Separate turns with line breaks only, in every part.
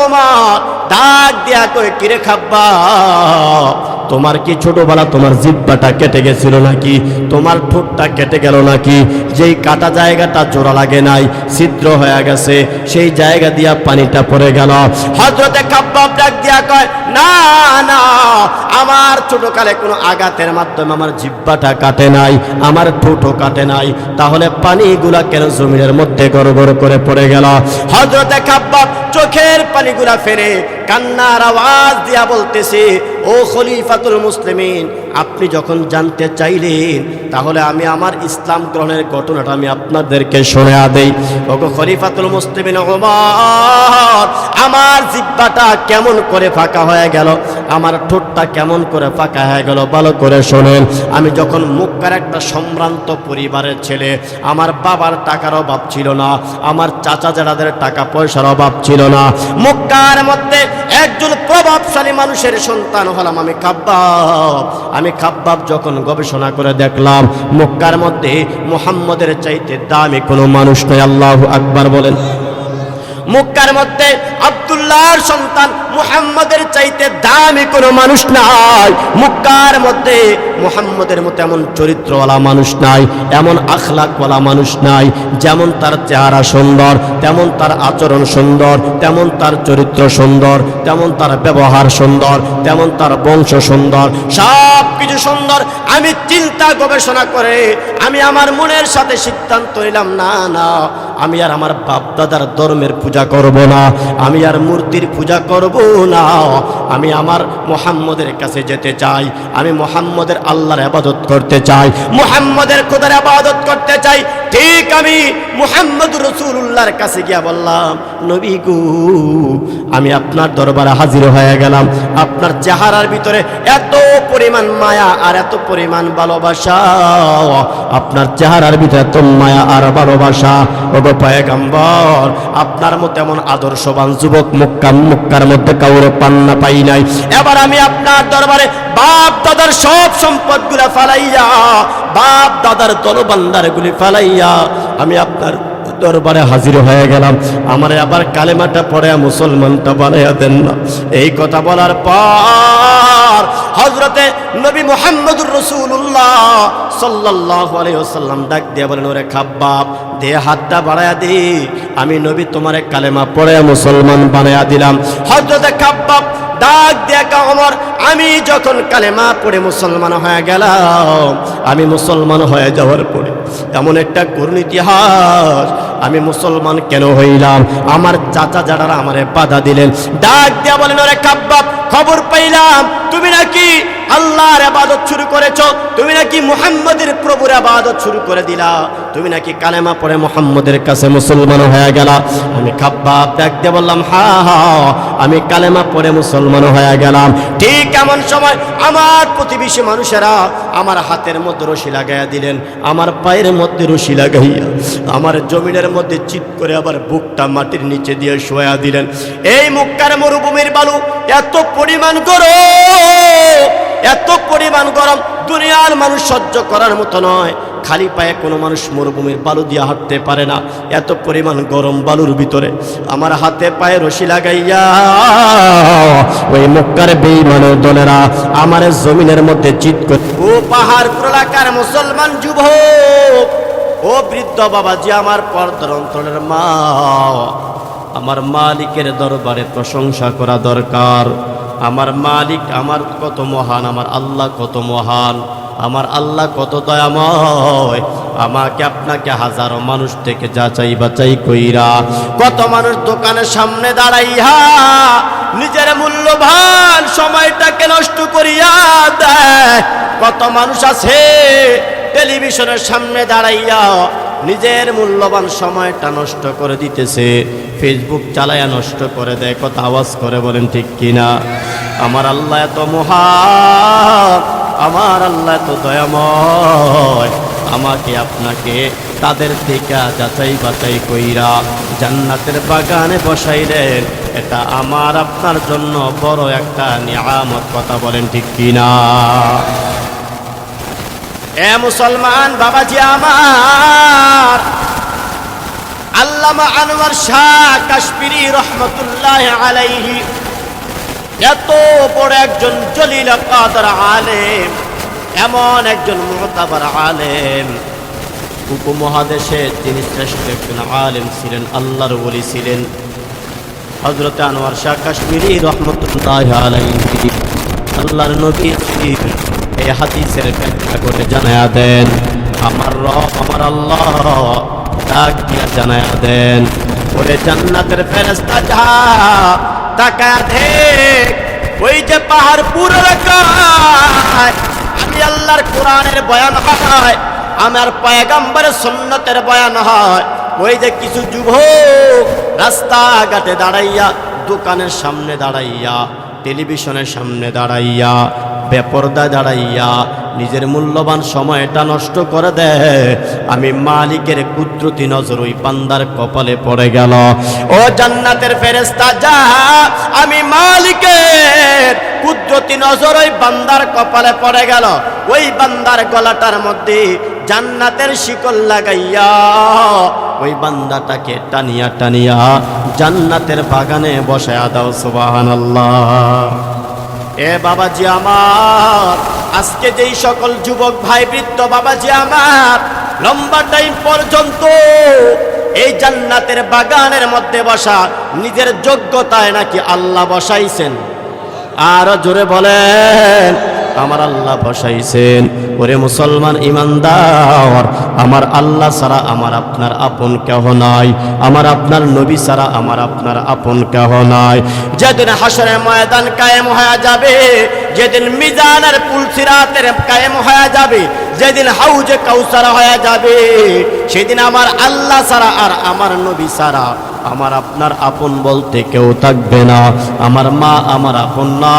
ওমর ডাক দিয়া কই, কিরে খাব্বাব, তোমার কি ছোটবেলা তোমার জিহ্বাটা কেটে গেছিল নাকি? তোমার ঠোঁটটা কেটে গেল নাকি? যেই কাটা জায়গাটা জোড়া লাগে নাই, ছিদ্র হয়ে গেছে, সেই জায়গা দিয়া পানিটা পড়ে গেল। হযরতে খাব্বাব ডাক দিয়া কয়, না না, আমার ছোটকালে কোনো আঘাতের মাধ্যমে আমার জিহ্বাটা কাটে নাই, আমার ঠোঁটও কাটে নাই, তাহলে পানিগুলা কেন জমিনের মধ্যে গড়গড় করে পড়ে গেল? হযরতে খাব্বাব চোখের পানিগুলা ফেরে কান্নার আওয়াজ দিয়া বলতেছে, ও খলিফাতুল মুসলিমিন, আপনি যখন জানতে চাইলেন তাহলে আমি আমার ইসলাম গ্রহণের ঘটনাটা আমি আপনাদেরকে শোনা দেই। ওগো খলিফাতুল মুসলিমিন ওমর, আমার জিহ্বাটা কেমন করে ফাঁকা হয়ে গেল, আমার ঠোঁটটা কেমন করে ফাঁকা হয়ে গেল, ভালো করে শোনেন। আমি যখন মক্কার একটা সম্ভ্রান্ত পরিবারের ছেলে, আমার বাবার টাকার অভাব ছিল না, আমার চাচা জাদাদের টাকা পয়সার অভাব ছিল না, মক্কার মধ্যে একজন প্রভাবশালী মানুষের সন্তান হলাম আমি খাব্বাব। আমি খাব্বাব যখন গবেষণা করে দেখলাম মক্কার মধ্যে মুহাম্মদের চাইতে দামি কোনো মানুষ নেই। আল্লাহু আকবার বলেন। মক্কার মধ্যে আব্দুল্লাহর সন্তান মুহাম্মদের চাইতে দামি কোনো মানুষ নাই। মক্কার মধ্যে মুহাম্মদের মতো এমন চরিত্রওয়ালা মানুষ নাই, এমন আখলাকওয়ালা মানুষ নাই। যেমন তার চেহারা সুন্দর, তেমন তার আচরণ সুন্দর, তেমন তার চরিত্র সুন্দর, তেমন তার ব্যবহার সুন্দর, তেমন তার বংশ সুন্দর, সব কিছু সুন্দর। আমি চিন্তা গবেষণা করে আমি আমার মনের সাথে সিদ্ধান্ত নিলাম, না না, আমি আর আমার বাপ দাদার ধর্মের পূজা করব না, আমি আর মূর্তির পূজা করব না, আমি আমার মুহাম্মদের কাছে যেতে চাই, আমি মুহাম্মদের আল্লাহর ইবাদত করতে চাই, মুহাম্মদের খোদার ইবাদত করতে চাই। ঠিক আমি মুহাম্মদুর রাসূলুল্লাহর কাছে গিয়া বললাম, নবী গো, আমি আপনার দরবারে হাজির হয়ে গেলাম। আপনার চেহারার ভিতরে এত পরিমাণ মায়া আর এত পরিমাণ ভালোবাসা, আপনার চেহারার ভিতরে এত মায়া আর ভালোবাসা, ওগো পয়গম্বর, আপনার মতো এমন আদর্শবান যুবক মক্কার মধ্যে কাউরে পান্না পাই নাই। এবার আমি আপনার দরবারে বাপ দাদার সব সম্পদগুলা ফালাইয়া, বাপ দাদার দলবান্দারগুলি ফালাইয়া আমি আপনার দরবারে হাজির হয়ে গেলাম। আমারে আবার কালেমাটা পড়ে মুসলমানটা বানাইয়া দেন না। এই কথা বলার পর হযরতে নবী মুহাম্মদুর রাসূলুল্লাহ সাল্লাল্লাহু আলাইহি ওয়াসাল্লাম ডাক দিয়ে বলেন, ওরে খাব্বাব, দে হাতটা বাড়ায়া দে, আমি নবী তোমারে কালেমা পড়ে মুসলমান বানাইয়া দিলাম। হযরতে খাব্বাব ডাক দিয়া কয়, ওমর, আমি যখন কালেমা পড়ে মুসলমান হয়ে গেলাম, আমি মুসলমান হয়ে যাওয়ার পরে এমন একটা করুণ ইতিহাস, আমি মুসলমান কেন হইলাম? আমার চাচা যারা আমারে বাধা দিলেন। ডাক দিয়া বলেন, ওরে খাব্বাব, খবর পাইলাম তুমি নাকি আল্লাহর ইবাদত শুরু করেছো, তুমি নাকি মুহাম্মদের প্রভুর ইবাদত শুরু করে দিলা, তুমি নাকি কালেমা পড়ে মুহাম্মদের কাছে মুসলমান হয়ে গেলা। আমি খাব্বাব ডাক দিয়ে বললাম, হ্যাঁ হ্যাঁ, আমি কালেমা পড়ে মুসলমান হয়ে গেলাম। ঠিক এমন সময় আমার প্রতিবেশী মানুষেরা আমার হাতের মধ্যে রশি লাগাইয়া দিলেন, আমার পায়ের মধ্যে রশি লাগাইয়া আমার জমিনের মধ্যে চিৎ করে আবার বুকটা মাটির নিচে দিয়ে শোয়া দিলেন। এই মক্কার মরুভূমির বালু এত পরিমাণ গরম, এত পরিমাণ গরম, দুনিয়ার মানুষ সহ্য করার মতো নয়। খালি পায়ে কোনো মানুষ মরুভূমির বালু দিয়ে হাঁটতে পারে না, এত পরিমাণ গরম বালুর ভিতরে আমার হাতে পায়ে রশি লাগাইয়া ওই মক্কার বেঈমানের দলেরা আমার জমিনের মধ্যে চিৎ করে। ও পাহাড় এলাকার মুসলমান যুবক, ও বৃদ্ধ বাবাজি, আমার পর্দার অন্তরের মা, আমার মালিকের দরবারে প্রশংসা করা দরকার। আমার মালিক আমার কত মহান, আমার আল্লাহ কত মহান, আমার আল্লাহ কত দয়াময়। আমাকে আপনাকে হাজারো মানুষ থেকে যাচাই বাছাই কইরা, কত মানুষ দোকানের সামনে দাঁড়াইয়া নিজের মূল্যবান সময়টাকে নষ্ট করিয়া দেয়। কত মানুষ আছে টেলিভিশনের সামনে দাঁড়াইয়া নিজের মূল্যবান সময়টা নষ্ট করে দিতেছে, ফেসবুক চালায়া নষ্ট করে দেয়। কত আওয়াজ করে বলেন ঠিক কিনা? আমার আল্লাহ এত মহান, আমার আল্লাহ এত দয়াময়, আমাকে আপনাকে তাদের থেকে যাচাই বাছাই কইরা জান্নাতের বাগানে বসাইলেন। এটা আমার আপনার জন্য বড় একটা নিয়ামত। কথা বলেন ঠিক কিনা? এ মুসলমান বাবাজি আমার, আল্লামা আনোয়ার শাহ কাশ্মীরি রহমতুল্লাহ আলাইহি এত বড় একজন জলিল কাদর আলেম, এমন একজন মুতাবার আলেম, উপমহাদেশে তিনি শ্রেষ্ঠ একজন আলেম ছিলেন, আল্লাহর ওলি ছিলেন। হযরত আনোয়ার শাহ কাশ্মীরি রহমতুল্লাহ আলাইহি আল্লাহর নবী এই হাদিসের ব্যাখ্যা করে জানায়া দেন, আমার রব আমার আল্লাহ ডাক দিয়া জানায়া দেন, ওরে জান্নাতের ফেরেশতা যা তাকায়া দেখ, ওই যে পাহাড় পুরো এলাকায় আমি আল্লাহর কোরআনের বয়ান হয়, আমার পয়গম্বরের সুন্নতের বয়ান হয়, ওই যে কিছু যুবক রাস্তাঘাটে দাঁড়াইয়া, দোকানের সামনে দাঁড়াইয়া, টেলিভিশনের সামনে দাঁড়াইয়া, বেপরদা দাঁড়াইয়া নিজের মূল্যবান সময়টা নষ্ট করে দেয়, আমি মালিকের কুদরতি নজর ওই বান্দার কপালে পড়ে গেল। ও জান্নাতের ফেরেশতা যা, আমি মালিকের কুদরতি নজর ওই বান্দার কপালে পড়ে গেল, ওই বান্দার গলাটার মধ্যে জান্নাতের শিকল লাগাইয়া ওই বান্দাটাকে টানিয়া টানিয়া জান্নাতের বাগানে বসায়া দাও। সুবহানাল্লাহ। এ বাবাজি আমার, আজকে যেই সকল যুবক ভাই বৃদ্ধ বাবাজি আমার লম্বা টাইম পর্যন্ত এই জান্নাতের বাগানের মধ্যে বসা, নিজের যোগ্যতায় নাকি আল্লাহ বসাইছেন? আরো জোরে বলেন, আমার আল্লাহ বসাইছেন। ওরে মুসলমান ইমানদার, আমার আল্লাহ ছাড়া আমার আপনার আপন কেহ নাই, আমার আপনার নবী ছাড়া আমার আপনার আপন কেহ নাই। যেদিন হাসরের ময়দান কায়েম হয়ে যাবে, যেদিন মিজানের পুল সিরাতের কায়েম হয়ে যাবে, যেদিন হাউজে কাউসার হয়ে যাবে, সেদিন আমার আল্লাহ ছাড়া আর আমার নবী ছাড়া আমার আপনার আপন বলতে কেউ থাকবে না। আমার মা আমার আপন না,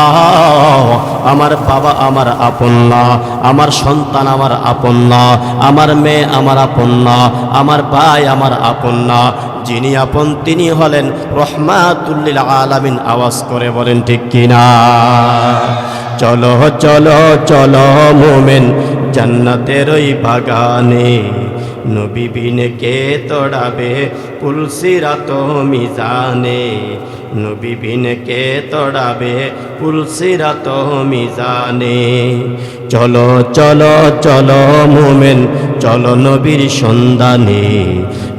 আমার বাবা আমার আপন না, আমার সন্তান আমার আপন না, আমার মেয়ে আমার আপন না, আমার ভাই আমার আপন না। যিনি আপন তিনি হলেন রহমাতুল লিল আলামিন। আওয়াজ করে বলেন ঠিক কিনা? চলো চলো চলো মোমেন জান্নাতের ওই বাগানে, নবী বিনে কে তোড়াবে পুলসিরাত মিজানে, নবী বিনে কে তোড়াবে পুলসিরাত মিজানে। চলো চলো চলো মোমেন চলো নবীর সন্ধানে,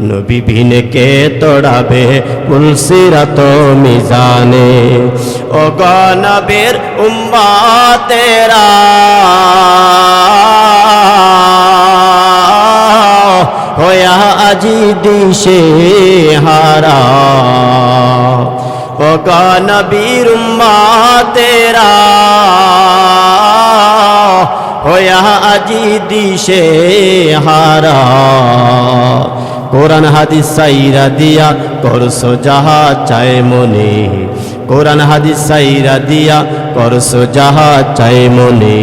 নবী বিনে কে তোড়াবে পুলসিরাত মিজানে। ও গো নবীর উম্মতেরা হোয়া আজি দিশে হারা, ও গো নবীর উম্মতেরা হোয়া আজি দিশে হারা। কোরআন হাদিস সাইরা দিয়া করছো যাহা চায় মনে, কোরআন হাদিস সাইরা দিয়া করছো যাহা চায় মনে,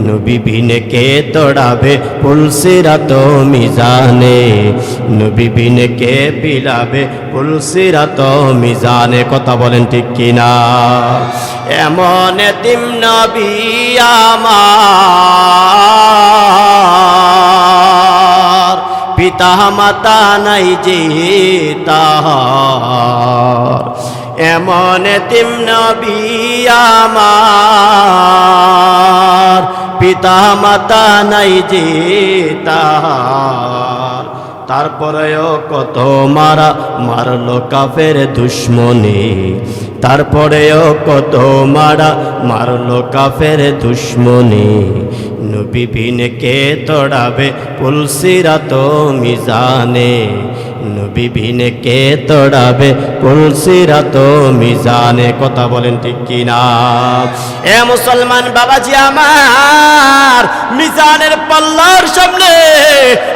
নবী বিনে কে তোড়াবে পুলসিরাত মিজানে, নবী বিনে কে বিলাবে পুলসিরাত মিজানে। কথা বলেন ঠিক কিনা? এমন এতিম নবী আমার, পিতা মাতা নাই যে তাহার, এমন এতিম নবী আমার, পিতা মাতা নাই যে তাহার। তারপরেও কত মারা মারলো কাফের দুশ্মনে, তারপরেও কত মারা মারলো কাফের দুশ্মনে, নবী বিনে কে তোড়াবে পুলসিরাত মিজানে, নবী বিনে কে তোড়াবে পুলসিরাত মিজানে। কথা বলেন ঠিক কিনা? এ মুসলমান বাবাজি আমার, মিজানের পাল্লার সামনে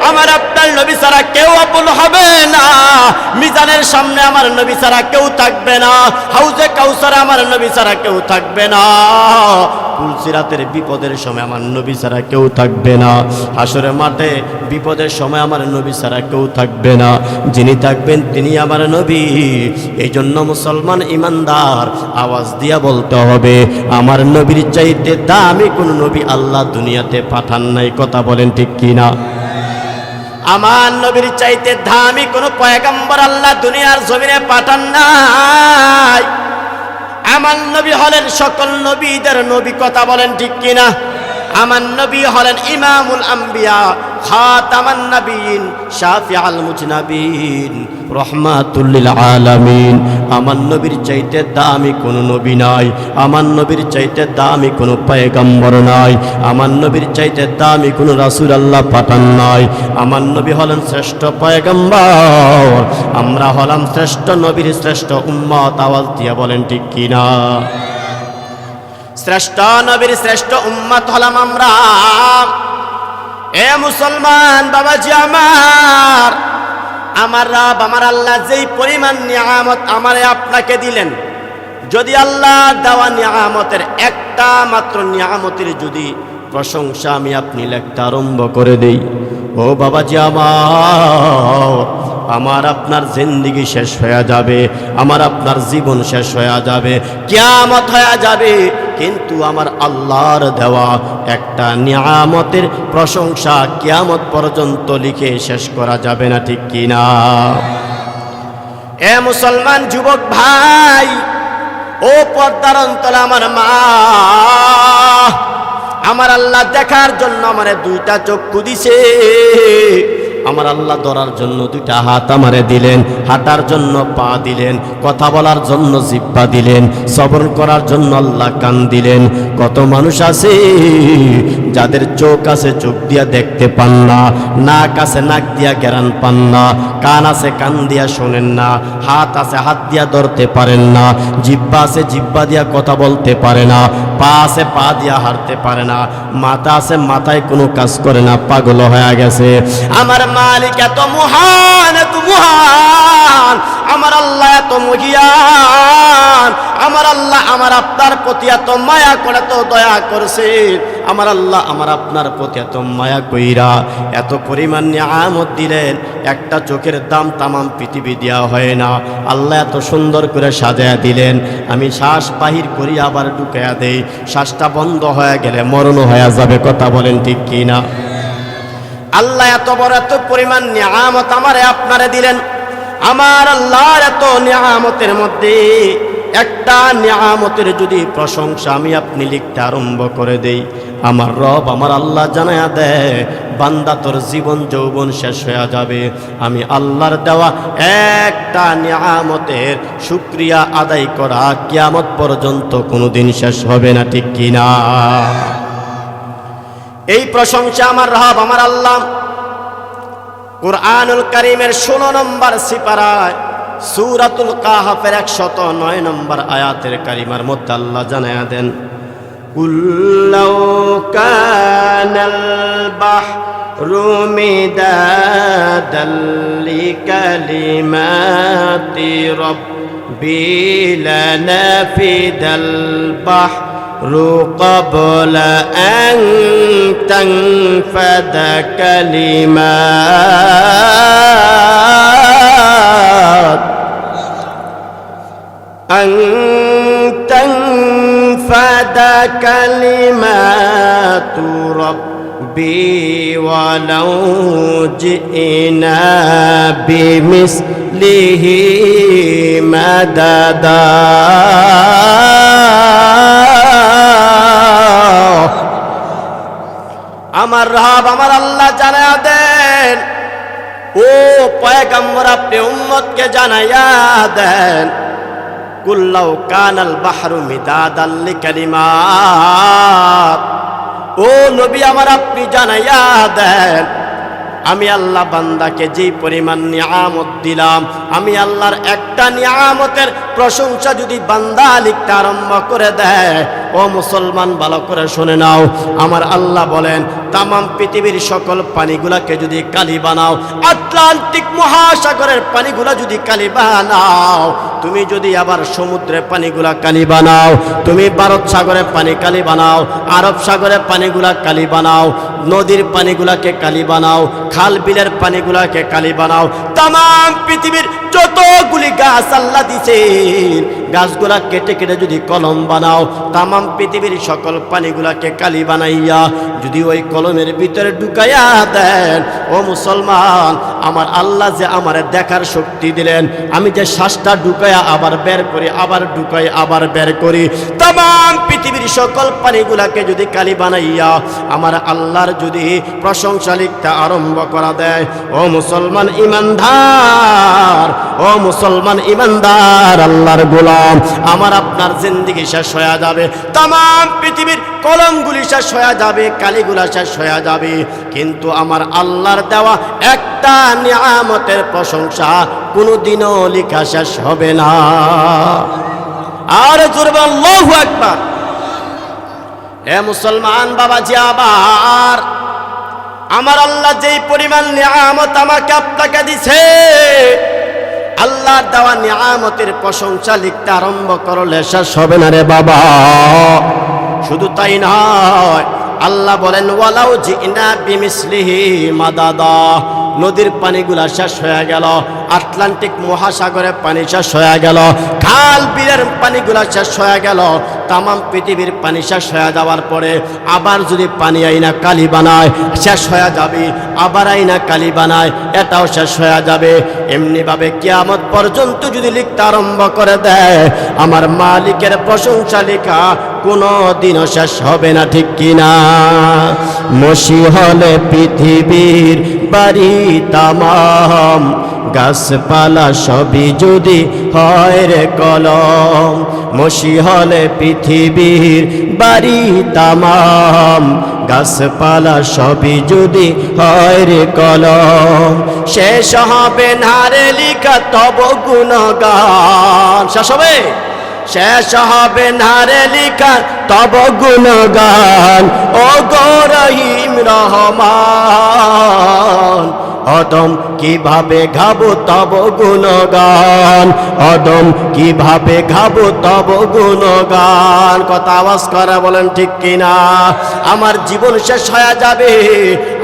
আমার আপনার নবী ছাড়া কেউ আপন হবে না, মিজানের সামনে আমার নবী ছাড়া কেউ থাকবে না, হাউজে কাউসার আমার নবী ছাড়া কেউ থাকবে না, পুলসিরাতের বিপদের সময় আমার নবী ছাড়া কেউ থাকবে না, হাসরের মাঠে বিপদের সময় আমার নবী ছাড়া কেউ থাকবে না। যিনি থাকবেন তিনি আমার নবী। এই জন্য মুসলমান ইমানদার আওয়াজ দিয়া বলতে হবে, আমার নবীর চাইতে দামি কোন নবী আল্লাহ দুনিয়াতে পাঠান নাই। কথা বলেন ঠিক কিনা? আমার নবীর চাইতে দামি কোনো পয়গম্বর আল্লাহ দুনিয়ার জমিনে পাঠান নাই। আমার নবী হলেন সকল নবীদের নবী, কথা বলেন ঠিক কিনা? আমার নবী হলেন ইমামুল আম্বিয়া, খাতামান নবীন, শাফিউল মুজনাবিন, রাহমাতুল লিল আলামিন। আমার নবীর চাইতে দামি কোনো নবী নাই, আমার নবীর চাইতে দামি কোনো পয়গম্বর নাই, আমার নবীর চাইতে দামি কোনো রাসূল আল্লাহ পাঠান নাই। আমার নবী হলেন শ্রেষ্ঠ পয়গম্বর, আমরা হলাম শ্রেষ্ঠ নবীর শ্রেষ্ঠ উম্মত। আওয়াজ দিয়ে বলেন ঠিক কিনা? শ্রেষ্ঠ নবীর শ্রেষ্ঠ উম্মত হলাম আমরা। এ মুসলমান বাবাজি আমার, আমার রব আমার আল্লাহ যেই পরিমাণ নিয়ামত আমারে আপনাকে দিলেন, যদি আল্লাহ দেওয়া নিয়ামতের একটা মাত্র নিয়ামতের যদি প্রশংসা আমি আপনি লিখতে আরম্ভ করে দেই, ও বাবাজি আমার আপনার জিন্দেগি শেষ হয়ে যাবে, আমার আপনার জীবন শেষ হয়ে যাবে, কিয়ামত হয়ে যাবে। কিন্তু আমার আল্লাহর দেওয়া একটা নিয়ামতের প্রশংসা কিয়ামত পর্যন্ত লিখে শেষ করা যাবে না, ঠিক কিনা? এ মুসলমান যুবক ভাই, ও পর্দার অন্তরে আমার মা, আমার আল্লাহ দেখার জন্য আমারে দুইটা চক্ষু দিছে, আমার আল্লাহ ধরার জন্য দুইটা হাত আমারে দিলেন, হাঁটার জন্য পা দিলেন, কথা বলার জন্য জিহ্বা দিলেন, সবর করার জন্য আল্লাহ কান দিলেন। কত মানুষ আছে যাদের চোখ আছে, চোখ দিয়া দেখতে পান না, নাক আছে নাক দিয়া ঘ্রাণ পান না, কান আছে কান দিয়া শোনেন না, হাত আছে হাত দিয়া ধরতে পারেন না, জিহ্বা আছে জিহ্বা দিয়া কথা বলতে পারে না, পা আছে পা দিয়া হাঁটতে পারে না, মাথা আছে মাথায় কোনো কাজ করে না, পাগল হয়ে গেছে। আমার মালিক এত মহান, এত মহান, আমার আল্লাহ এত মহিয়ান, আমার আল্লাহ আমার আপনার প্রতি এত মায়া করে, এত দয়া করছে। আমার আল্লাহ আমার আপনার প্রতি এত মায়া কইরা এত পরিমাণ নিয়ামত দিলেন, একটা চোখের দাম তামাম পৃথিবী দেওয়া হয় না। আল্লাহ এত সুন্দর করে সাজায়া দিলেন, আমি শ্বাস বাহির করি আবার ঢুকাইয়া দেই, শ্বাসটা বন্ধ হয়ে গেলে মরণ হয়ে যাবে, কথা বলেন ঠিক কিনা? আল্লাহ এত বড় এত পরিমাণ নিয়ামত আমারে আপনারে দিলেন। আমার আল্লাহর এত নিয়ামতের মধ্যে একটা নিয়ামতের যদি প্রশংসা আমি আপনি লিখতে আরম্ভ করে দেই, আমার রব আমার আল্লাহ জানায়া দেয়, বান্দা তোর জীবন যৌবন শেষ হয়ে যাবে, আমি আল্লাহর দেওয়া একটা নিয়ামতের শুকরিয়া আদায় করা কিয়ামত পর্যন্ত কোনোদিন শেষ হবে না, ঠিক কিনা? এই প্রশংসা আমার রব আমার আল্লাহ কুরআনুল কারীমের 16 নম্বর সিপারায় সূরাতুল কাহফের 109 নম্বর আয়াতের কারিমার মধ্যে আল্লাহ জানায়া দেন, কুল্লাউ কানাল বাহরু মিদাদাল লিকালিমাতি রাব্বি লানাফিদাল বাহরু ক্বাবলা আন তানফাদা কালিমাত أن تنفد كلمات ربي ولو جئنا بمثله مددا আমার রব আমার আল্লাহ জানায়া দেন, ও পয়গম্বর আপনি উম্মতকে জানায়া দেন, কুল্লাউ কানাল বাহরু মিদাদাল লিকালিমাত, ও নবী আমার আপনি জানাইয়া দেন, আমি আল্লাহ বান্দাকে যেই পরিমাণ নিয়ামত দিলাম, আমি আল্লাহর একটা নিয়ামতের প্রশংসা যদি বান্দা লিখতে আরম্ভ করে দেয়, ও মুসলমান ভালো করে শুনে নাও, আমার আল্লাহ বলেন তামাম পৃথিবীর সকল পানিগুলাকে যদি কালি বানাও, আটলান্টিক মহাসাগরের পানিগুলা যদি কালি বানাও, তুমি যদি আবার সমুদ্রের পানিগুলা কালি বানাও, তুমি ভারত সাগরের পানি কালি বানাও, আরব সাগরের পানিগুলা কালি বানাও, নদীর পানিগুলাকে কালি বানাও, খাল বিলের পানিগুলাকে কালি বানাও, তামাম পৃথিবীর যতগুলি গাছ আল্লাহ দিয়েছেন, গাছগুলা কেটে কেটে যদি কলম বানাও, তামাম পৃথিবীর সকল পানিগুলাকে কালি বানাইয়া যদি ওই কলমের ভিতরে ঢুকাইয়া দেন, ও মুসলমান, আমার আল্লাহ যে আমার দেখার শক্তি দিলেন, আমি যে শ্বাসটা ঢুকাইয়া আবার বের করি, আবার ঢুকাই আবার বের করি, তামাম পৃথিবীর সকল পানিগুলাকে যদি কালি বানাইয়া আমার আল্লাহর যদি প্রশংসা লিখতে আরম্ভ করা দেয়, ও মুসলমান ইমানদার, ও মুসলমান ইমানদার, আল্লাহর গোলাম, আমার আপনার জিন্দেগি শেষ হয়ে যাবে, তামাম পৃথিবীর কলমগুলি শেষ হয়ে যাবে, কালিগুলা শেষ হয়ে যাবে, কিন্তু আমার আল্লাহর দেওয়া একটা নিয়ামতের প্রশংসা কোনোদিনও লেখা শেষ হবে না। আর জোরে বলেন আল্লাহু আকবার। হে মুসলমান বাবাজি, আবার আমার আল্লাহ যেই পরিমাণ নিয়ামত আমাকে আপনাকে দিছে, আল্লাহর দেওয়া নিয়ামতের প্রশংসা লিখতে আরম্ভ করলে শেষ হবে না রে বাবা। শুধু তাই নয়, আল্লাহ বলেন ওয়ালাউ জিনা বিমিসলিহি মাদাদা, নদীর পানিগুলা শেষ হয়ে গেল, আটলান্টিক মহাসাগরের পানি শেষ হয়ে গেল, খাল বিলের পানিগুলা শেষ হয়ে গেল, তামাম পৃথিবীর পানি শেষ হয়ে যাওয়ার পরে আবার যদি পানি আইনা কালি বানায় শেষ হয়ে যাবে, আবার আইনা কালি বানায় এটাও শেষ হয়ে যাবে। এমনিভাবে কিয়ামত পর্যন্ত যদি লিখতে আরম্ভ করে দেয়, আমার মালিকের প্রশংসা লেখা কোনো দিনও শেষ হবে না, ঠিক কিনা? মসি হলে পৃথিবীর বাড়ি তামাম, গাছপালা সবই যদি হয় রে কলম, মসি হলে পৃথিবীর বাড়ি তামাম, গাছপালা সবই যদি হয় রে কলম, শেষ হবে না রে লিখা তব গুণগান। শেষ হবে? শেষ হবে না রে লিখা তব গুণগান, ও গো রহিম রহমান, অদম কিভাবে গাবো তব গুণগান, অদম কিভাবে গাবো তব গুণগান। কথা আওয়াজ করে বলেন ঠিক কিনা? আমার জীবন শেষ হয়ে যাবে,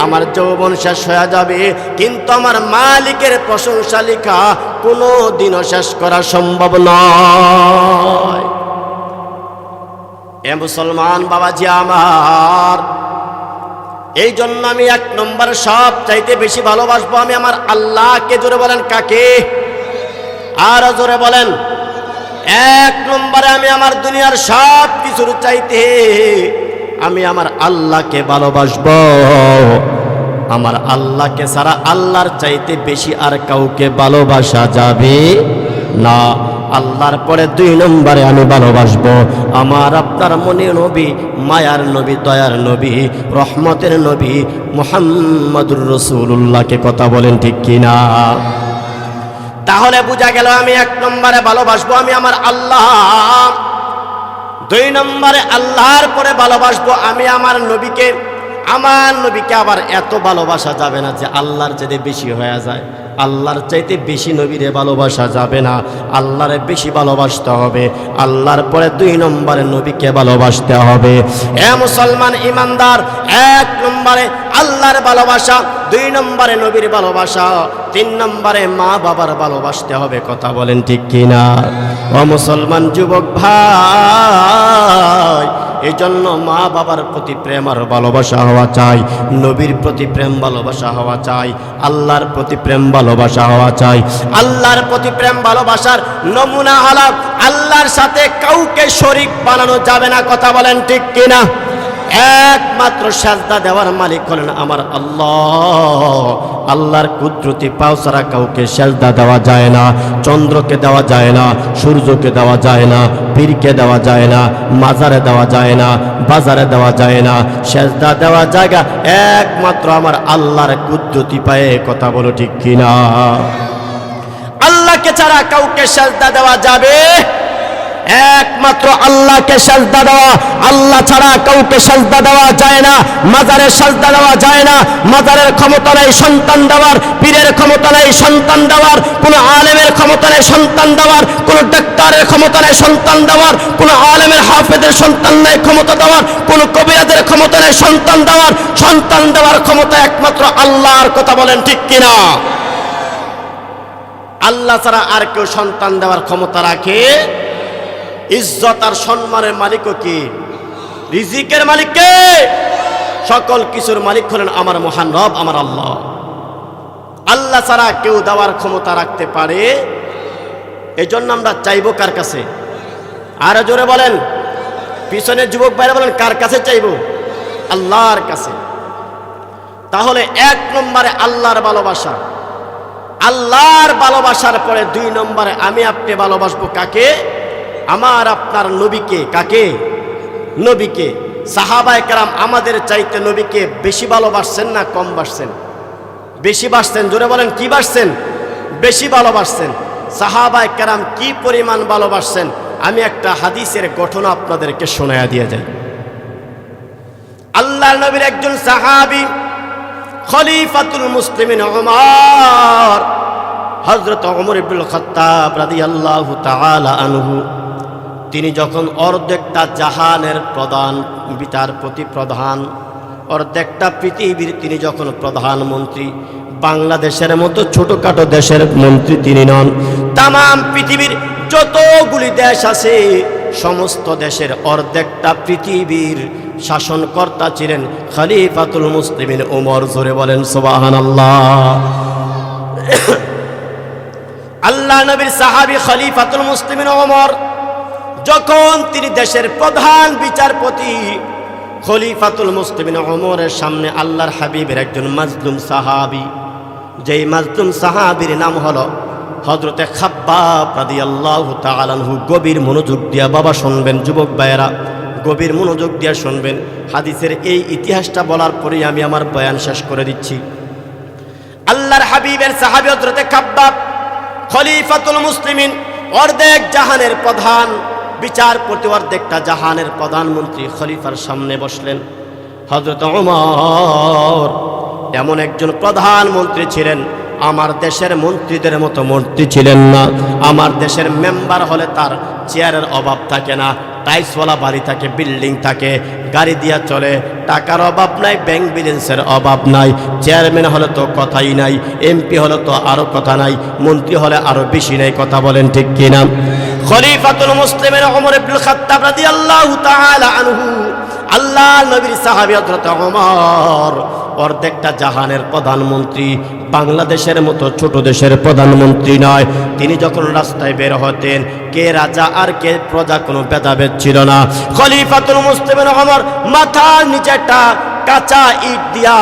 আমার যৌবন শেষ হয়ে যাবে, কিন্তু আমার মালিকের প্রশংসা লেখা কোনো দিনও শেষ করা সম্ভব নয়। এ মুসলমান বাবাজি আমার, এই জন্য আমি এক নম্বর সব চাইতে বেশি ভালোবাসবো আমি আমার আল্লাহকে। জোরে বলেন কাকে? আর জোরে বলেন। এক নম্বরে আমি আমার দুনিয়ার সব কিছুর চাইতে আমি আমার আল্লাহকে ভালোবাসবো। আমার আল্লাহকে ছাড়া আল্লাহর চাইতে বেশি আর কাউকে ভালোবাসা যাবে না। আল্লাহর পরে দুই নম্বরে আমি ভালোবাসবো আমার আপনার মনের নবী, মায়ার নবী, দয়ার নবী, রহমতের নবী মুহাম্মদুর রাসূলুল্লাহকে। কথা বলেন ঠিক কিনা? তাহলে বোঝা গেল আমি এক নম্বরে ভালোবাসবো আমি আমার আল্লাহ, দুই নম্বরে আল্লাহর পরে ভালোবাসবো আমি আমার নবীকে। আমার নবীকে আবার এত ভালোবাসা যাবে না যে আল্লাহর চাইতে বেশি হয়ে যায়। আল্লাহর চাইতে বেশি নবীরে ভালোবাসা যাবে না, আল্লাহরে বেশি ভালোবাসতে হবে। আল্লাহর পরে দুই নম্বরে নবীকে ভালোবাসতে হবে। এ মুসলমান ইমানদার, এক নম্বরে আল্লাহর ভালোবাসা, দুই নম্বরে নবীর ভালোবাসা, তিন নম্বরে মা বাবার ভালোবাসতে হবে। কথা বলেন ঠিক কিনা? ও মুসলমান যুবক ভাই, এই জন্য মা বাবার প্রতি প্রেম আর ভালোবাসা হওয়া চাই, নবীর প্রতি প্রেম ভালোবাসা হওয়া চাই, আল্লাহর প্রতি প্রেম ভালোবাসা হওয়া চাই। আল্লাহর প্রতি প্রেম ভালোবাসার নমুনা হলো আল্লাহর সাথে কাউকে শরীক বানানো যাবে না। কথা বলেন ঠিক কিনা? একমাত্র সাজদা দেওয়ার মালিক হলেন আমার আল্লাহ। আল্লাহর কুদরতি পাও ছাড়া কাউকে সাজদা দেওয়া যায় না। চন্দ্রকে দেওয়া যায় না, সূর্যকে দেওয়া যায় না, পীরকে দেওয়া যায় না, মাজারে দেওয়া যায় না, বাজারে দেওয়া যায় না। সাজদা দেওয়া জায়গা একমাত্র আমার আল্লাহর কুদরতি পায়ে। কথা বলো ঠিক কিনা? আল্লাহকে ছাড়া কাউকে সাজদা দেওয়া যাবে? একমাত্র আল্লাহকে সাজদা দেওয়া, আল্লাহ ছাড়া কাউকে সাজদা দেওয়া যায় না। মাজারের সাজদা দেওয়া যায় না। মাজারের ক্ষমতা নেই সন্তান দেওয়ার, পীরের ক্ষমতা নেই সন্তান দেওয়ার, কোনো আলেমের ক্ষমতা নেই সন্তান দেওয়ার, কোনো ডাক্তারের ক্ষমতা নেই সন্তান দেওয়ার, কোনো আলেমের হাফেজের সন্তান নেই ক্ষমতা দেওয়ার, কোনো কবিরাজের ক্ষমতা নেই সন্তান দেওয়ার। সন্তান দেওয়ার ক্ষমতা একমাত্র আল্লাহর। কথা বলেন ঠিক কিনা? আল্লাহ ছাড়া আর কেউ সন্তান দেওয়ার ক্ষমতা রাখে ইজ্জত আর সম্মানের মালিকও কি? রিজিকের মালিক কে? সকল কিছুর মালিক হলেন আমার মহান রব, আমার আল্লাহ। আল্লাহ ছাড়া কেউ দেওয়ার ক্ষমতা রাখতে পারে? এই জন্য আমরা চাইবো কার কাছে? আরো জোরে বলেন, পিছনে যুবক ভাইরা বলেন, কার কাছে চাইবো? আল্লাহর কাছে। তাহলে এক নম্বরে আল্লাহর ভালোবাসা, আল্লাহর ভালোবাসার পরে 2 নম্বরে আমি আপনি ভালোবাসবো কাকে? আমার আপনার নবীকে। কাকে? নবীকে। সাহাবায়ে কেরাম আমাদের চাইতে নবীকে বেশি ভালোবাসছেন না কম বাসছেন? বেশি বাসছেন। জোরে বলেন, কি বাসছেন? বেশি ভালোবাসছেন। সাহাবায়ে কেরাম কি পরিমাণ ভালোবাসছেন আমি একটা হাদিসের ঘটনা আপনাদেরকে শোনায়া দিয়ে যাই। আল্লাহর নবীর একজন সাহাবী খলিফাতুল মুসলিমিন ওমর, হযরত ওমর ইবনুল খাত্তাব রাদিয়াল্লাহু তাআলা আনহু, তিনি যখন অর্ধেকটা জাহানের প্রধান বিচারপতি, প্রধান অর্ধেকটা পৃথিবীর তিনি যখন প্রধানমন্ত্রী, বাংলাদেশের মতো ছোটখাটো দেশের মন্ত্রী তিনি নন, তামাম পৃথিবীর যতগুলি দেশ আছে সমস্ত দেশের অর্ধেকটা পৃথিবীর শাসনকর্তা ছিলেন খলিফাতুল মুসলিমিন ওমর। জোরে বলেন সুবহানাল্লাহ। আল্লাহ নবীর সাহাবী খলিফাতুল মুসলিমিন ওমর যখন তিনি দেশের প্রধান বিচারপতি, খলিফাতুল মুসলিমিন ওমরের সামনে আল্লাহর হাবিবের একজন মাজলুম সাহাবী, যেই মাজলুম সাহাবীর নাম হলো হযরতে খাব্বাব রাদিয়াল্লাহু তাআলা আনহু। গভীর মনোযোগ দিয়া বাবা শুনবেন, যুবক ভাইয়েরা গভীর মনোযোগ দিয়া শুনবেন। হাদিসের এই ইতিহাসটা বলার পরেই আমি আমার বয়ান শেষ করে দিচ্ছি। আল্লাহর হাবিবের সাহাবী হযরতে খাব্বাব খলিফাতুল মুসলিমিন, অর্ধেক জাহানের প্রধান বিচারপতি, অর্ধেকটা জাহানের প্রধানমন্ত্রী খলিফার সামনে বসলেন। হযরত ওমর এমন একজন প্রধানমন্ত্রী ছিলেন, আমার দেশের মন্ত্রীদের মতো মন্ত্রী ছিলেন না। আমার দেশের মেম্বার হলে তার চেয়ারের অভাব থাকে না, টাইলসওয়ালা বাড়ি থাকে, বিল্ডিং থাকে, গাড়ি দিয়া চলে, টাকার অভাব নাই, ব্যাংক ব্যালেন্সের অভাব নাই। চেয়ারম্যান হলে তো কথাই নাই, এমপি হলে তো আরো কথা নাই, মন্ত্রী হলে আরো বেশি নাই। কথা বলেন ঠিক কিনা? খলিফাতুল মুসলিমিন ওমর ইবনুল খাত্তাব রাদিয়াল্লাহু তাআলা আনহু, আল্লাহ নবীর সাহাবী হযরত ওমর অর্ধেকটা জাহানের প্রধানমন্ত্রী, বাংলাদেশের মতো ছোট দেশের প্রধানমন্ত্রী নয়। তিনি যখন রাস্তায় বের হতেন, কে রাজা আর কে প্রজা কোনো ভেদাভেদ ছিল না। খলিফাতুল মুসলিমিন ওমর মাথার নিচে একটা কাঁচা ইট দিয়া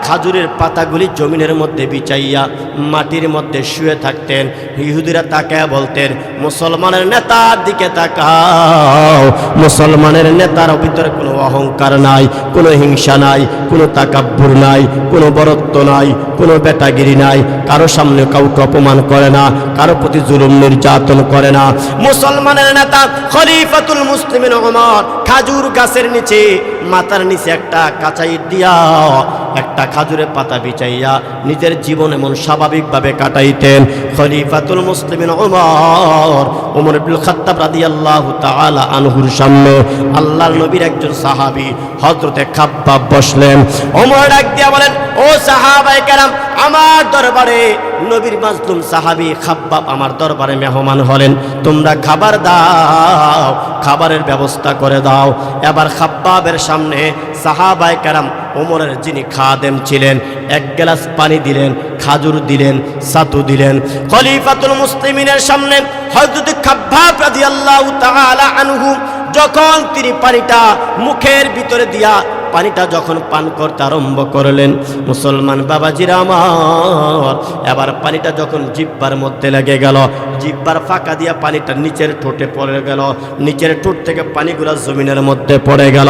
খাজুরের পাতাগুলি জমিনের মধ্যে বিছাইয়া মাটির মধ্যে শুয়ে থাকতেন। ইহুদিরা তাকায় বলতেন, মুসলমানের নেতার দিকে তাকাও। মুসলমানের নেতার ভিতরে কোনো অহংকার নাই, কোনো হিংসা নাই, কোনো তাকাব্বুর নাই, কোনো বরত্ব নাই, কোনো বেটাগিরি নাই, কারো সামনে কাউকে অপমান করে না, কারো প্রতি জুলুম নির্যাতন করে না। মুসলমানের নেতা খলিফাতুল মুসলিমিন ওমর খাজুর গাছের নিচে, মাথার নিচে একটা কাঁচা ইট দিয়া একটা খাজুরের পাতা বিছাইয়া নিজের জীবন এমন স্বাভাবিকভাবে কাটাইতেন। খলিফাতুল মুসলিমিন ওমর ইবনুল খাত্তাব রাদিয়াল্লাহু তাআলা আনহুর সামনে আল্লাহর নবীর একজন সাহাবী হযরতে খাব্বাব বসলেন। ওমর ডাক দিয়া বলেন, ও সাহাবায়ে কেরাম, আমার দরবারে নবীর মাজলুম সাহাবী খাব্বাব আমার দরবারে মেহমান হলেন, তোমরা খাবার দাও, খাবারের ব্যবস্থা করে দাও। এবার খাব্বাবের সামনে সাহাবায়ে কেরাম ওমরের যিনি খাদেম ছিলেন, 1 গ্লাস পানি দিলেন, খাজুর দিলেন, ছাতু দিলেন। খলিফাতুল মুসলিমিনের সামনে হযরত খাব্বাব রাদিয়াল্লাহু তাআলা আনহু যখন তিনি পানিটা মুখের ভিতরে দিয়া পানিটা যখন পান করতে আরম্ভ করলেন, মুসলমান বাবাজিরা আমার, এবার পানিটা যখন জিহ্বার মধ্যে লেগে গেল, জিহ্বার ফাঁকা দিয়া পানিটা নিচের ঠোঁটে পড়ে গেল, নিচের ঠোঁট থেকে পানিগুলো জমিনের মধ্যে পড়ে গেল।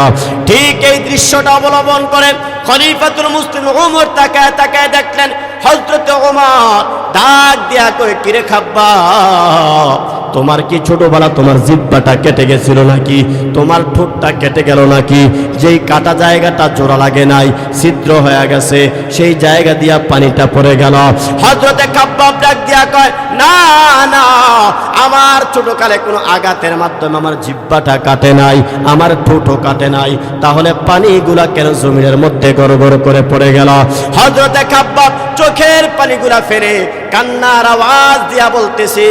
ঠিক এই দৃশ্যটা অবলম্বন করে খলিফাতুল মুসলিম ওমর তাকায় তাকায় দেখলেন হযরত ওমর ডাক দিয়া কই, কিরে খাব্বাব, তোমার কি ছোটবেলা তোমার জিহ্বাটা কেটে গেছিল নাকি? তোমার ঠোঁটটা কেটে গেল নাকি? যেই কাটা জায়গাটা জোড়া লাগে নাই, ছিদ্র হয়ে গেছে, সেই জায়গা দিয়া পানিটা পড়ে গেল। হযরতে খাব্বাব ডাক দিয়া কয়, না না, আমার ছোটকালে কোনো আঘাতের মাধ্যমে আমার জিহ্বাটা কাটে নাই, আমার ঠোঁটও কাটে নাই, তাহলে পানিগুলা কেন জমিনের মধ্যে গড়গড় করে পড়ে গেল? হযরতে খাব্বাব চোখের পানিগুলা ফেলে কান্নার আওয়াজ দিয়া বলতেছে,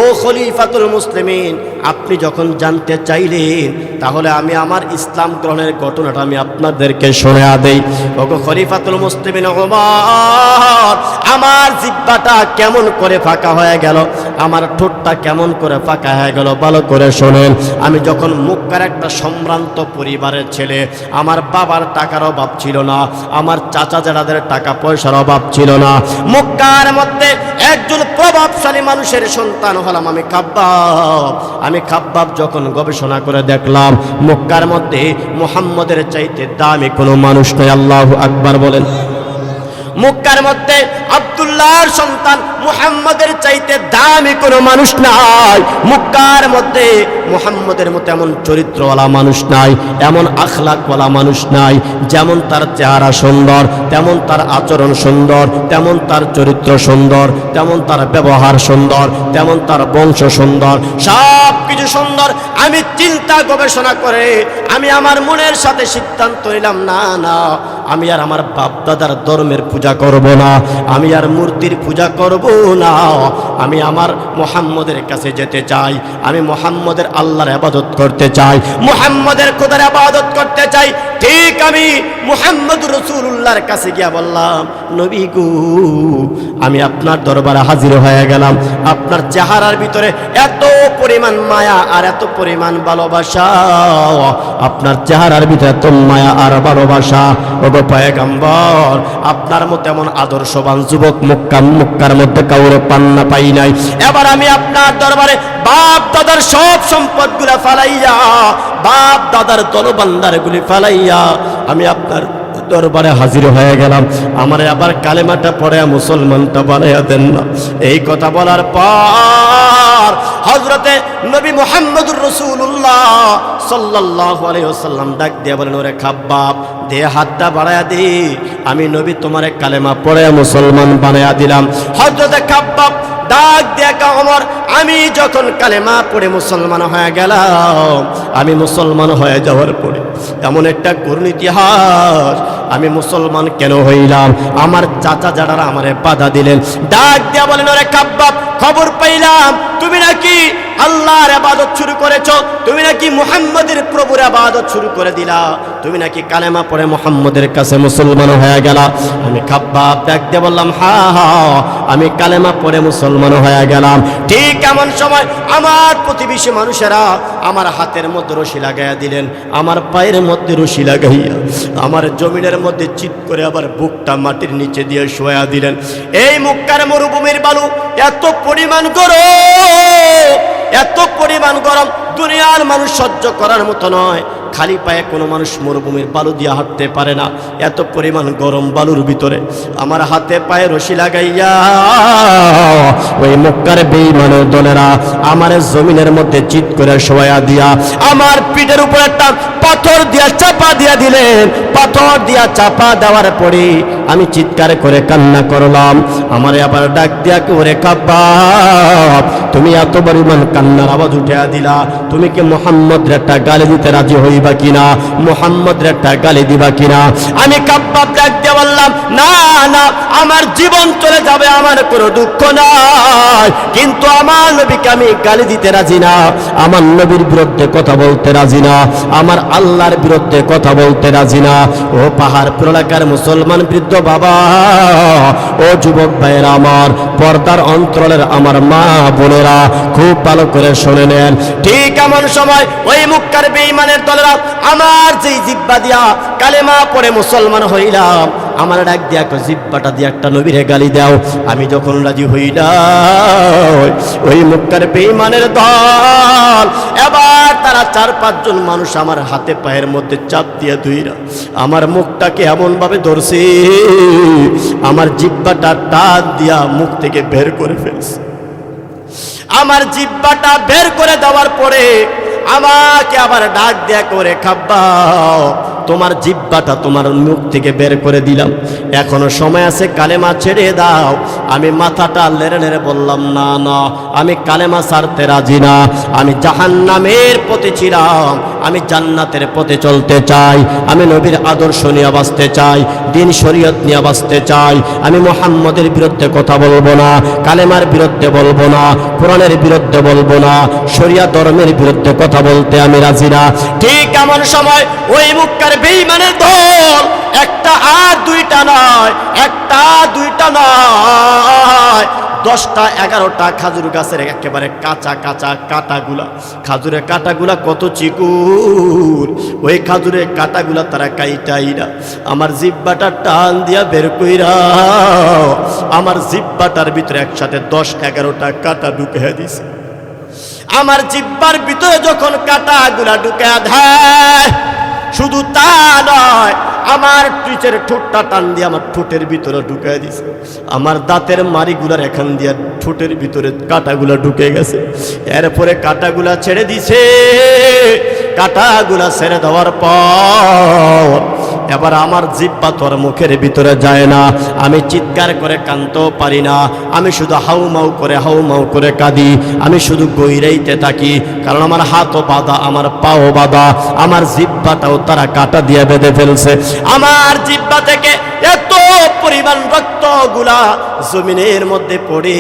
ও খলিফাতুল মুসলিমিন, আপনি যখন জানতে চাইলেন তাহলে আমি আমার ইসলাম গ্রহণের ঘটনাটা আমি আপনাদেরকে শোনা দেই। ওগো খলিফাতুল মুসলিমিন ওমর, আমার জিহ্বাটা কেমন করে ফাঁকা হয়ে গেল, আমার ঠোঁটটা কেমন করে ফাঁকা হয়ে গেল ভালো করে শোনেন। আমি যখন মক্কার একটা সম্ভ্রান্ত পরিবারের ছেলে, আমার বাবার টাকার অভাব ছিল না, আমার চাচা জাদাদের টাকা পয়সার অভাব ছিল না, মক্কার মধ্যে একজন প্রভাবশালী মানুষের সন্তান হলাম আমি খাব্বাব। আমি খাব্বাব যখন গবেষণা করে দেখলাম মক্কার মধ্যে মুহাম্মদের চাইতে দামি কোনো মানুষ নয়। আল্লাহু আকবার বলেন। মক্কার মধ্যে আব্দুল্লাহর সন্তান মুহাম্মদের চাইতে দামি কোনো মানুষ নাই। মক্কার মধ্যে মুহাম্মদের মতো এমন চরিত্রওয়ালা মানুষ নাই, এমন আখলাকওয়ালা মানুষ নাই। যেমন তার চেহারা সুন্দর, তেমন তার আচরণ সুন্দর, তেমন তার চরিত্র সুন্দর, তেমন তার ব্যবহার সুন্দর, তেমন তার বংশ সুন্দর, সব কিছু সুন্দর। আমি চিন্তা গবেষণা করে আমি আমার মনের সাথে সিদ্ধান্ত নিলাম, না না, আমি আর আমার বাপ দাদার ধর্মের পূজা করব না, আমি আর মূর্তির পূজা করব না, আমি আমার মুহাম্মদের কাছে যেতে চাই, আমি মুহাম্মদের আল্লাহর ইবাদত করতে চাই, মুহাম্মদের খোদার ইবাদত করতে চাই। ঠিক আমি মুহাম্মদুর রাসূলুল্লাহর কাছে গিয়া বললাম, নবী গো, আমি আপনার দরবারে হাজির হয়ে গেলাম। আপনার চেহারার ভিতরে এত পরিমাণ মায়া আর এত পরিমাণ ভালোবাসা, আপনার চেহারার ভিতরে এত মায়া আর ভালোবাসা। ওগো পয়গম্বর, আপনার মতো এমন আদর্শবান যুবক মক্কার মধ্যে কাউরে পাই নাই। এবার আমি আপনার দরবারে বাপ দাদার সব সম্পদগুলা ফালাইয়া, বাপ দাদার দলবান্দারগুলি ফালাইয়া আমি আপনার দরবারে হাজির হয়ে গেলাম। আমার আবার কালেমাটা পড়ে মুসলমানটা বানাইয়া দেন না। এই কথা বলার পর হযরতে নবী মুহাম্মদুর রাসূলুল্লাহ সাল্লাল্লাহু আলাইহি ওয়াসাল্লাম ডাক দিয়ে বলেন, ওরে খাব্বাব, দে হাতটা বাড়ায়া দে, আমি নবী তোমারে কালেমা পড়ে মুসলমান বানাইয়া দিলাম। হযরতে খাব্বাব ডাক দিয়ে ওমর, আমি যখন কালেমা পড়ে মুসলমান হয়ে গেলাম, আমি মুসলমান হয়ে যাওয়ার পরে এমন একটা করুণ ইতিহাস, আমি মুসলমান কেন হইলাম? আমার চাচা যারা আমারে বাধা দিলেন। ডাক দিয়া বলেন, ওরে খাব্বাব, খবর পাইলাম তুমি নাকি আল্লাহর ইবাদত শুরু করেছো, তুমি নাকি মুহাম্মদের প্রভুর ইবাদত শুরু করে দিলা, তুমি নাকি কালেমা পড়ে মুহাম্মদের কাছে মুসলমান হয়ে গেলা। আমি খাব্বাব ডাক দিয়ে বললাম, হ্যাঁ হ্যাঁ, আমি কালেমা পড়ে মুসলমান হয়ে গেলাম। ঠিক এমন সময় আমার প্রতিবেশী মানুষেরা আমার হাতের মধ্যে রশি লাগাইয়া দিলেন, আমার পায়ের মধ্যে রশি লাগাইয়া আমার জমিনের মধ্যে চিৎ করে আবার বুকটা মাটির নিচে দিয়ে শোয়া দিলেন। এই মক্কার মরুভূমির বালু এত পরিমাণ গরম, এত পরিমাণ গরম, দুনিয়ার মানুষ সহ্য করার মতো নয়। খালি পায়ে কোনো মানুষ মরুভূমির বালু দিয়ে হাঁটতে পারে না, এত পরিমাণ গরম বালুর ভিতরে আমার হাতে পায়ে রশি লাগাইয়া ওই মক্কার বেঈমানের দলেরা আমার জমিনের মধ্যে চিৎ করে শোয়া দিয়া আমার পিঠের উপর একটা পাথর দিয়া চাপা দিয়া দিলেন। পাথর দিয়া চাপা দেওয়ার পরে আমি চিৎকার করে কান্না করলাম। আমারে আবার ডাক দিয়া, ওরে খাব্বাব, তুমি এত পরিমাণ কান্নার আওয়াজ উঠিয়া দিলা, তুমি কি মুহাম্মদের একটা গালি দিতে রাজি হইবা কিনা? মুহাম্মদের একটা গালি দিবা কিনা? আমি খাব্বাব ডাক দিয়া বললাম, না না, আমার জীবন চলে যাবে, আমার কোনো দুঃখ নাই, কিন্তু আমার নবীকে আমি গালি দিতে রাজি না, আমার নবীর বিরুদ্ধে কথা বলতে রাজি না, আমার আল্লাহর বিরুদ্ধে কথা বলতে রাজি না। ও পাহাড় এলাকার মুসলমান বৃদ্ধ বাবা, ও যুবক ভাইয়েরা, আমার পর্দার অন্তরালের আমার মা বোনেরা, খুব ভালো করে শুনে নেন। ঠিক এমন সময় ওই মক্কার বেঈমানের দলেরা আমার যেই জিহ্বা দিয়া কালেমা পড়ে মুসলমান হইলাম, আমার ডাক দিয়া জিহ্বাটা দিয়ে একটা নবীরে গালি দাও। আমি যখন রাজি হইলাম, ওই মক্কার বেঈমানের দল এবার তারা 4-5 জন মানুষ আমার হাতে পায়ের মধ্যে চাপ দিয়ে ধুইরা আমার মুখটাকে এমন ভাবে ধরছে, আমার জিহ্বাটা টান দিয়া মুখ থেকে বের করে ফেলছে। আমার জিহ্বাটা বের করে দেওয়ার পরে আমাকে আবার ডাক দেয়া, করে খাব্বাব, তোমার জিহ্বাটা তোমার মুখ থেকে বের করে দিলাম, এখনো সময় আছে, কালেমা ছেড়ে দাও। আমি মাথাটা নেড়ে নেড়ে বললাম, না না, আমি কালেমা ছাড়তে রাজি না। আমি জাহান্নামের পথে ছিলাম, আমি জান্নাতের পথে চলতে চাই। আমি নবীর আদর্শ নিয়ে বাঁচতে চাই, দিন শরীয়ত নিয়ে বাঁচতে চাই। আমি মুহাম্মদের বিরুদ্ধে কথা বলবো না, কালেমার বিরুদ্ধে বলবো না, কোরআনের বিরুদ্ধে বলবো না, শরিয়া ধর্মের বিরুদ্ধে কথা বলতে আমি রাজি না। ঠিক এমন সময় ওই মক্কার বেঈমানের দল একটা আর দুইটা নয়, একটা দুইটা নয়, 10টা 11টা খাজুর গাছের একেবারে কাঁচা কাঁচা কাঁটাগুলা, খাজুরের কাঁটাগুলা কত চিকুন, ওই খাজুরের কাঁটাগুলা তারা কাইটাইরা আমার জিব্বাটা টান দিয়া বের কইরা আমার জিব্বাটার ভিতরে একসাথে 10-11টা কাঁটা ঢুকে দিছে। আমার জিব্বার ভিতরে যখন কাঁটাগুলা ঢুকে দেয়, শুধু তা নয়, আমার পিচের ঠোঁটটা টান দিয়ে আমার ঠোঁটের ভিতরে ঢুকে দিছে। আমার দাঁতের মাড়িগুলার এখান দিয়ে ঠোঁটের ভিতরে কাঁটাগুলা ঢুকে গেছে। এরপরে কাঁটাগুলা ছেড়ে দিছে। কাঁটাগুলা ছেড়ে দেওয়ার পর এবার আমার জিব্বা তোর মুখের ভিতরে যায় না। আমি চিৎকার করে কাঁদতেও পারি না, আমি শুধু হাউমাউ করে কাঁদি। আমি শুধু গইরাইতে থাকি, কারণ আমার হাতও বাঁধা, আমার পাও বাঁধা, আমার জিব্বাটাও তারা কাঁটা দিয়ে বেঁধে ফেলছে। আমার জিব্বা থেকে এত পরিমাণ রক্তগুলা জমিনের মধ্যে পড়ে।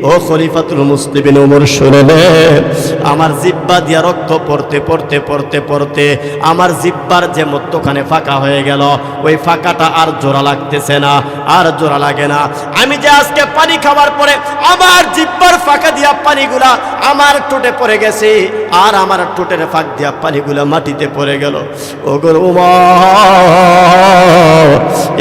ও খলিফাতুল মুসলিমিন ওমর শুনলেন, আমার জিব্বা দিয়া রক্ত পড়তে আমার জিব্বার যে মধ্যখানে ফাঁকা হয়ে গেল, ওই ফাঁকাটা আর জোড়া লাগতেছে না, আর জোড়া লাগে না। আমি যে আজকে পানি খাওয়ার পরে আমার জিব্বার ফাঁকা দিয়া পানিগুলা আমার ঠোঁটে পড়ে গেছে, আর আমার ঠোঁটের ফাঁক দিয়া পানিগুলা মাটিতে পড়ে গেল। ওগো ওমর,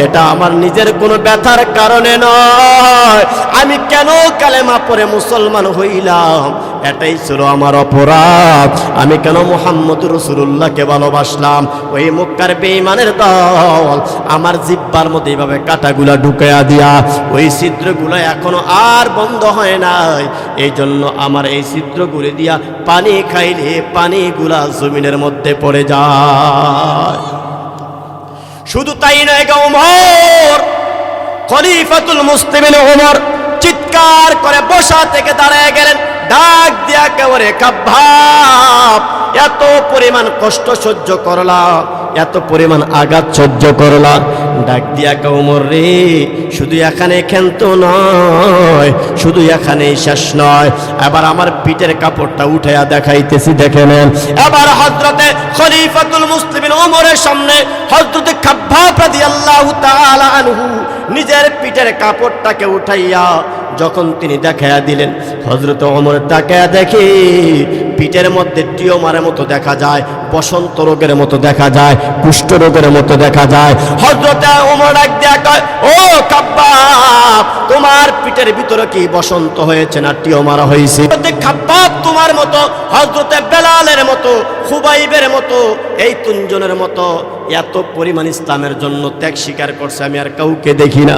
এটা আমার নিজের কোনো ব্যথার কারণে নয়। আমি কেন কালেমা পড়ে মুসলমান হইলাম, এটাই ছিল আমার অপরাধ। আমি কেন মুহাম্মদুর রাসূলুল্লাহকে ভালোবাসলাম। ওই মক্কার বেঈমানের দল আমার জিব্বার মধ্যে এইভাবে কাঁটাগুলা ঢুকাইয়া দিয়া, ওই ছিদ্রগুলো এখনো আর বন্ধ হয় নাই। এই জন্য আমার এই ছিদ্রগুলো দিয়া পানি খাইলে পানিগুলা জমিনের মধ্যে পড়ে যায়। শুধু তাই নয় গো, ওমর খলিফাতুল মুসলিমিন ওমর চিৎকার করে বসা থেকে দাঁড়ায় গেলেন, ডাক দিয়া একেবারে কাব্বাব, এত পরিমাণ কষ্ট সহ্য করলা, এত পরিমাণ আঘাত সহ্য করলা, ডাক দিয়া ওমর রে, শুধু এখানে ক্ষান্ত নয়, শুধু এখানেই শেষ নয়, এবার আমার পিঠের কাপড়টা উঠাইয়া দেখাইতেছি, দেখে নেন। এবার হযরতে খলিফাতুল মুসলিমিন ওমরের সামনে হযরতে কাব্বাব রাদিয়াল্লাহু তাআলা আনহু নিজের পিঠের কাপড়টাকে উঠাইয়া যখন তিনি দেখাইয়া দিলেন, হযরত ওমর তাকায়া দেখে পিঠের মধ্যে টিউমারের মতো দেখা যায়, বসন্ত রোগের মতো দেখা যায়, কুষ্ঠ রোগের মতো দেখা যায়। হযরত ওমর ডাক দিয়া কয়, ও কাব্বাব, তোমার পিঠের ভিতরে কি বসন্ত হয়েছে না টিউমার হয়েছে? কাব্বাব তোমার মতো, হযরতে বেলালের মতো, খুবাইবের মতো, এই তিনজনের মতো এত পরিমাণ ইসলামের জন্য ত্যাগ স্বীকার করছে আমি আর কাউকে দেখি না।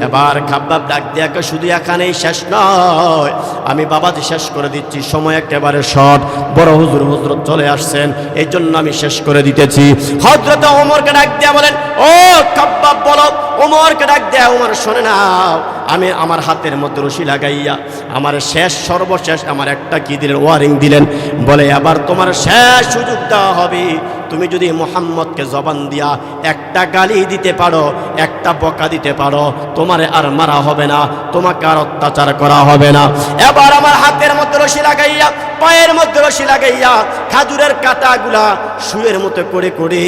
এবার কাব্বাব ডাক দিয়া কয়, শুধু এখানেই শেষ নয়, আমি বাবাজি শেষ করে দিচ্ছি, সময় একেবারে শর্ট, বড় হুজুর হযরত চলে আসছেন, এই জন্য আমি শেষ করে দিতেছি। হযরত ওমরকে ডাক দিয়া বলেন, ও কাব্বাব বলো। ওমরকে ডাক দেয়া, ওমর শোনে নাও, আমি আমার হাতের মধ্যে রশি লাগাইয়া আমার শেষ সর্বশেষ আমার একটা কি দিলেন, ওয়ারিং দিলেন, বলে এবার তোমার শেষ সুযোগ দেওয়া হবে। তুমি যদি মুহাম্মদকে জবান দিয়া একটা গালি দিতে পারো, একটা বকা দিতে পারো, তোমার আর মারা হবে না, তোমাকে আর অত্যাচার করা হবে না। এবার আমার হাতের মধ্যে রশি লাগাইয়া, পায়ের মধ্যে রশি লাগাইয়া, খাজুরের কাঁটাগুলা শুয়ের মতো করে করে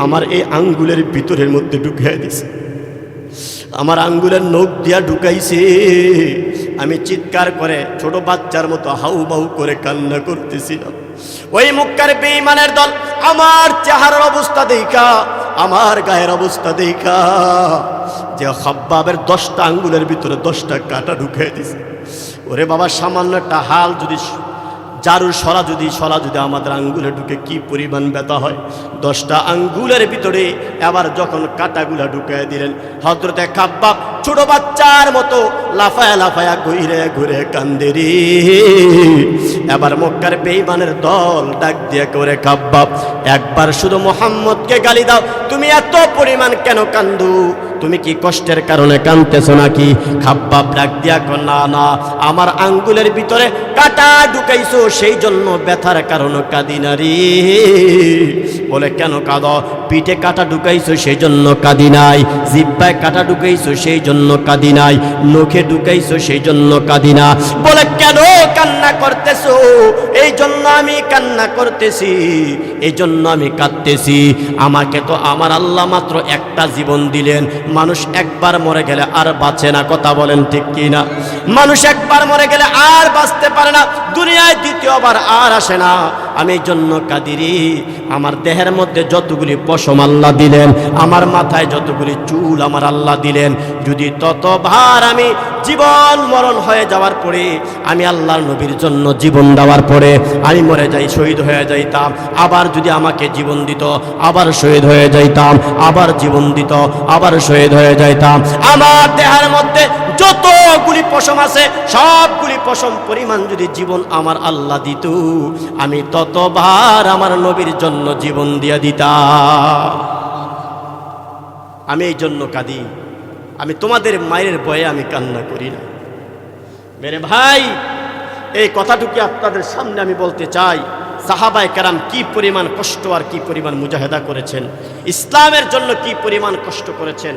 আমার এই আঙ্গুলের ভিতরের মধ্যে ঢুকিয়ে দিছে, আমার আঙ্গুলের নখ দিয়া ঢুকাইছে। আমি চিৎকার করে ছোট বাচ্চার মতো হাউমাউ করে কান্না করতেছিলাম। ওই মক্কার বেঈমানের দল আমার চেহারার অবস্থা দেখা, আমার গায়ের অবস্থা দেখা, যে খাব্বাবের 10টা আঙ্গুলের ভিতরে 10টা কাঁটা ঢুকিয়ে দিছে। ওরে বাবা, সামান্য একটা হাল যদি জারুর শলা যদি আমাদের আঙ্গুলে ঢুকে কি পরিমাণ ব্যথা হয়। 10টা আঙ্গুলের ভিতরে আবার যখন কাঁটাগুলা ঢুকিয়ে দিলেন, হযরতে খাব্বাব ছোট বাচ্চার মতো লাফায়া লাফায়া ঘুরে ঘুরে কান্দে রে। এবার মক্কার বেঈমানের দল ডাক দিয়ে করে, খাব্বাব একবার শুধু মুহাম্মদকে গালি দাও, তুমি এত পরিমাণ কেন কান্দো? তুমি কি কষ্টের কারণে কাঁদতেছো নাকি? খাব্বাব ডাক দিয়া কো, না না, আমার আঙ্গুলের ভিতরে কাঁটা ঢুকাইছো সেই জন্য ব্যথার কারণে কাঁদি না রে। বলে কেন কাঁদো? পিঠে কাঁটা ঢুকাইছো সেই জন্য কাঁদি নাই, জিহ্বায় কাঁটা ঢুকাইছো সেই জন্য কাঁদি নাই, নখে ঢুকাইছো সেই জন্য কাঁদি না। বলে কেন কান্না করতেছো? এই জন্য আমি কান্না করতেছি, এই জন্য আমি কাঁদতেছি। আমাকে তো আমার আল্লাহ মাত্র একটা জীবন দিলেন, মানুষ একবার মরে গেলে আর বাঁচে না, কথা বলেন ঠিক কি না? মানুষ একবার মরে গেলে আর বাঁচতে পারে না, দুনিয়ায় দ্বিতীয়বার আর আসে না। আমি এই জন্য কাঁদিরি। আমার দেহের মধ্যে যতগুলি পশম আল্লাহ দিলেন, আমার মাথায় যতগুলি চুল আমার আল্লাহ দিলেন, যদি ততবার আমি জীবন মরণ হয়ে যাওয়ার পরে, আমি আল্লাহর নবীর জন্য জীবন দেওয়ার পরে আমি মরে যাই, শহীদ হয়ে যাইতাম, আবার যদি আমাকে জীবন দিত আবার শহীদ হয়ে যাইতাম, আবার জীবন দিত আবার শহীদ হয়ে যাইতাম। আমার দেহের মধ্যে যতগুলি পশম আছে সবগুলি পশম পরিমাণ যদি জীবন আমার আল্লাহ দিত, আমি ততবার আমার নবীর জন্য জীবন দিয়ে দিতাম। আমি এই জন্য কাঁদি। আমি তোমাদের মায়ের ভয়ে আমি কান্না করি না। মেরে ভাই, এই কথাটুকু আপনাদের সামনে আমি বলতে চাই। সাহাবায়ে কেরাম কি পরিমাণ কষ্ট আর কি পরিমাণ মুজাহিদা করেছেন, ইসলামের জন্য কি পরিমাণ কষ্ট করেছেন।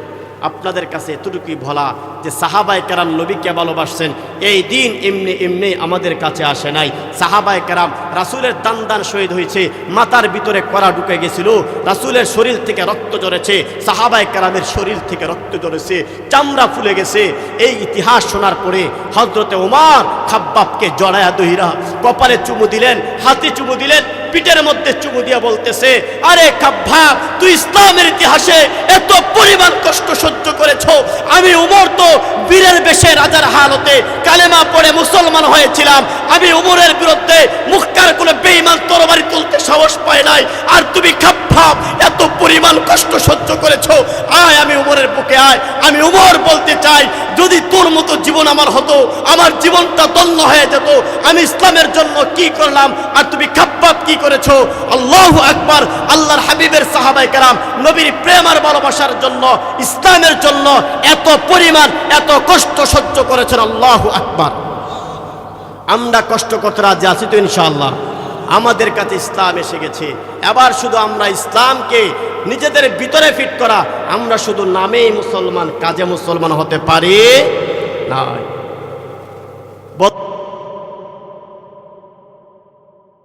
আপনাদের কাছে এতটুকুই বলা যে সাহাবায়ে কেরাম নবীকে ভালোবাসছেন, এই দিন এমনি এমনি আমাদের কাছে আসে নাই। সাহাবায়ে কেরাম রাসূলের দান দান শহীদ হয়েছে, মাথার ভিতরে কড়া ঢুকে গেছিল, রাসূলের শরীর থেকে রক্ত ঝরেছে, সাহাবায়ে কেরামের শরীর থেকে রক্ত ঝরেছে, চামড়া ফুলে গেছে। এই ইতিহাস শোনার পরে হযরতে ওমর খাব্বাবকে জড়ায়া দইরা কপালে চুমু দিলেন, হাতে চুমু দিলেন, পিঠের মধ্যে চুমু দিয়া বলতেছে, আরে খাব্বাব, তুই ইসলামের ইতিহাসে এত পরিমাণ কষ্ট সহ্য করেছো, আমি ওমর তো বীরের বেশে রাজার হালতে কালেমা পড়ে মুসলমান হয়েছিলাম, আমি ওমরের বিরুদ্ধে মুক্কার কোনো বেঈমান তরবারি তুলতে সাহস পাই নাই, আর তুমি খাব্বাব এত পরিমাণ কষ্ট সহ্য করেছো, আয় আমি ওমরের বুকে আয়। আমি ওমর বলতে চাই, যদি তোর মতো জীবন আমার হতো, আমার জীবনটা ধন্য হয়ে যেত। আমি ইসলামের জন্য কি করলাম আর তুমি খাব্বাব কি করেছো? আল্লাহু আকবার। আল্লাহর হাবিবের সাহাবায়ে কেরাম নবীর প্রেম আর ভালোবাসার জন্য, ইসলামের জন্য এত পরিমাণ এত কষ্ট সহ্য করেছেন। আল্লাহু আকবার। আমরা কষ্ট করতে রাজি আছি তো ইনশাআল্লাহ? আমাদের কাছে ইসলাম এসে গেছে, এবার শুধু আমরা ইসলামকে নিজেদের ভিতরে ফিট করা, আমরা শুধু নামেই মুসলমান, কাজে মুসলমান হতে পারি না।